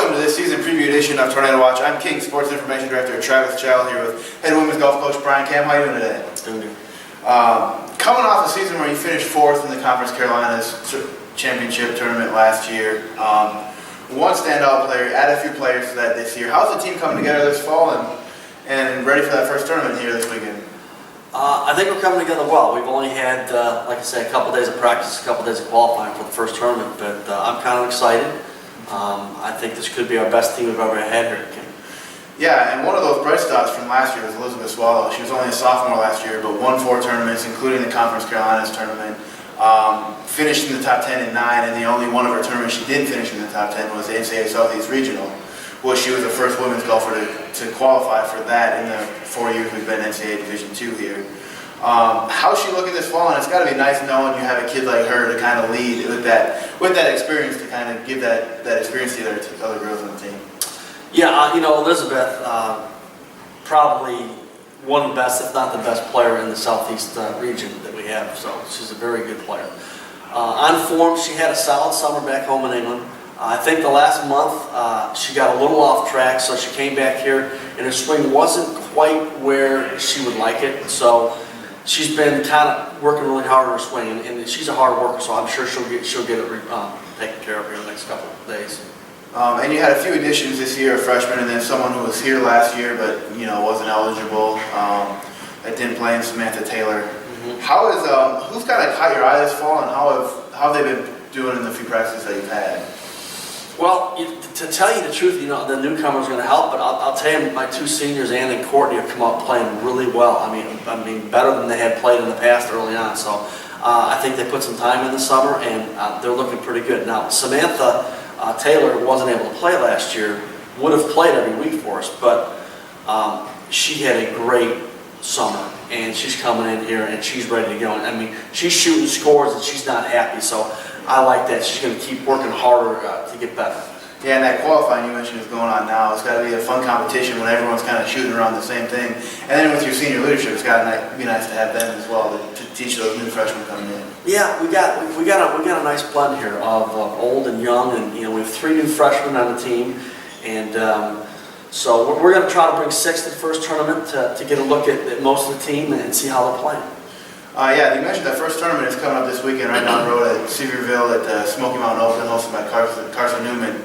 Welcome to this season preview edition of Tornado Watch. I'm King, Sports Information Director Travis Chowell, here with head women's golf coach Brian Kamm. How are you doing today? Doing good. Coming off a season where you finished fourth in the Conference Carolinas Championship tournament last year, one standout player, add a few players to that this year. How's the team coming together this fall and ready for that first tournament here this weekend? I think we're coming together well. We've only had, like I say, a couple days of practice, a couple days of qualifying for the first tournament, but I'm kind of excited. I think this could be our best team we've ever had here. Yeah, and one of those bright spots from last year was Elizabeth Swallow. She was only a sophomore last year, but won 4 tournaments, including the Conference Carolinas tournament. Finished in the top 10 in 9, and the only one of her tournaments she did finish in the top 10 was the NCAA Southeast Regional, where she was the first women's golfer to qualify for that in the 4 years we've been NCAA Division II here. How's she looking this fall? And it's got to be nice knowing you have a kid like her to kind of lead with that experience, to kind of give that experience to the other girls on the team. Yeah, Elizabeth, probably one of the best, if not the best player in the Southeast region that we have, so she's a very good player. On form, she had a solid summer back home in England. I think the last month she got a little off track, so she came back here and her swing wasn't quite where she would like it, so she's been kind of working really hard on her swing, and she's a hard worker, so I'm sure she'll get it taken care of here in the next couple of days. And you had a few additions this year, a freshman, and then someone who was here last year but wasn't eligible. That didn't play in Samantha Taylor. Mm-hmm. Who's kind of caught your eye this fall, and how have they been doing in the few practices that you've had? Well, to tell you the truth, the newcomers are going to help, but I'll tell you, my 2 seniors, Ann and Courtney, have come out playing really well. I mean, better than they had played in the past early on. So I think they put some time in the summer, and they're looking pretty good. Now, Samantha Taylor wasn't able to play last year, would have played every week for us, but she had a great summer, and she's coming in here, and she's ready to go. I mean, she's shooting scores, and she's not happy, so I like that. She's going to keep working harder to get better. Yeah, and that qualifying you mentioned is going on now. It's got to be a fun competition when everyone's kind of shooting around the same thing. And then with your senior leadership, it's got to be nice to have them as well to teach those new freshmen coming in. Yeah, we got a nice blend here of old and young, and we have 3 new freshmen on the team, and so we're going to try to bring 6 to the first tournament to get a look at most of the team and see how they're playing. Yeah, you mentioned that first tournament is coming up this weekend right down the road at Sevierville at the Smoky Mountain Open, hosted by Carson Newman.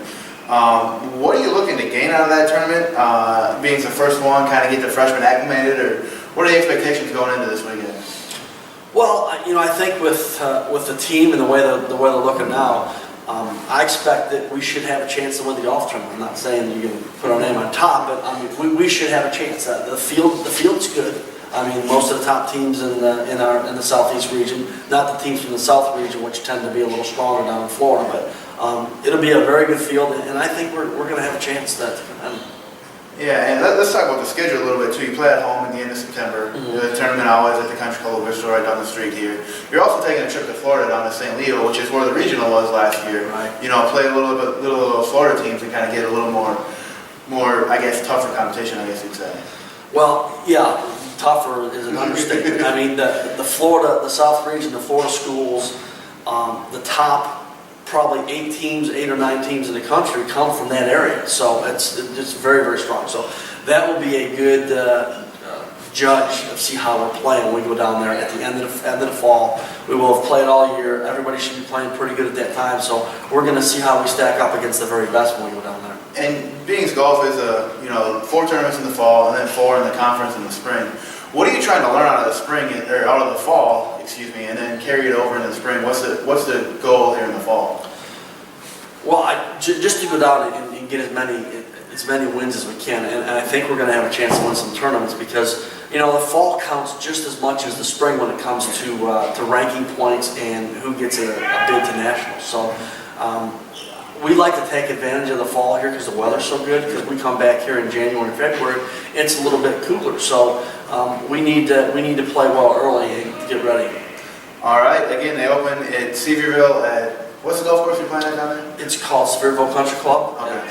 What are you looking to gain out of that tournament? Being the first one, kind of get the freshmen acclimated, or what are the expectations going into this weekend? Well, I think with the team and the way they're looking now, I expect that we should have a chance to win the golf tournament. I'm not saying that you can put our name on top, but I mean we should have a chance. The field's good. I mean, most of the top teams in the Southeast region, not the teams from the South region, which tend to be a little stronger down in Florida, but it'll be a very good field, and I think we're going to have a chance to contend. Yeah, and let's talk about the schedule a little bit too. You play at home at the end of September. Mm-hmm. The tournament always at the Country Club of Bristol, right down the street here. You're also taking a trip to Florida down to St. Leo, which is where the regional was last year. Right. Play a little of those Florida teams and kind of get a little more, I guess, tougher competition, I guess you'd say. Well, yeah, tougher is an understatement. I mean, the South region, the Florida schools, the top probably 8 or 9 teams in the country come from that area. So it's very, very strong. So that will be a good judge of see how we're playing when we go down there at the end of the fall. We will have played all year. Everybody should be playing pretty good at that time. So we're going to see how we stack up against the very best when we go down there. And Beings Golf is 4 tournaments in the fall and then 4 in the conference in the spring. What are you trying to learn out of the spring, or out of the fall, and then carry it over in the spring? What's the goal here in the fall? Well, just to go down and get as many wins as we can, and I think we're going to have a chance to win some tournaments because the fall counts just as much as the spring when it comes to ranking points and who gets a bid to nationals. So we like to take advantage of the fall here because the weather's so good. Because we come back here in January and February, it's a little bit cooler. So we need to play well early and get ready. All right. Again, they open at Sevierville at what's the golf course you're playing at down there? It's called Sevierville Country Club. Okay.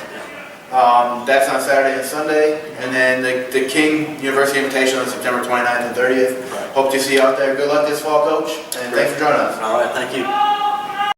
Yeah. That's on Saturday and Sunday, and then the King University Invitational on September 29th and 30th. Right. Hope to see you out there. Good luck this fall, Coach, and thanks for joining us. All right. Thank you.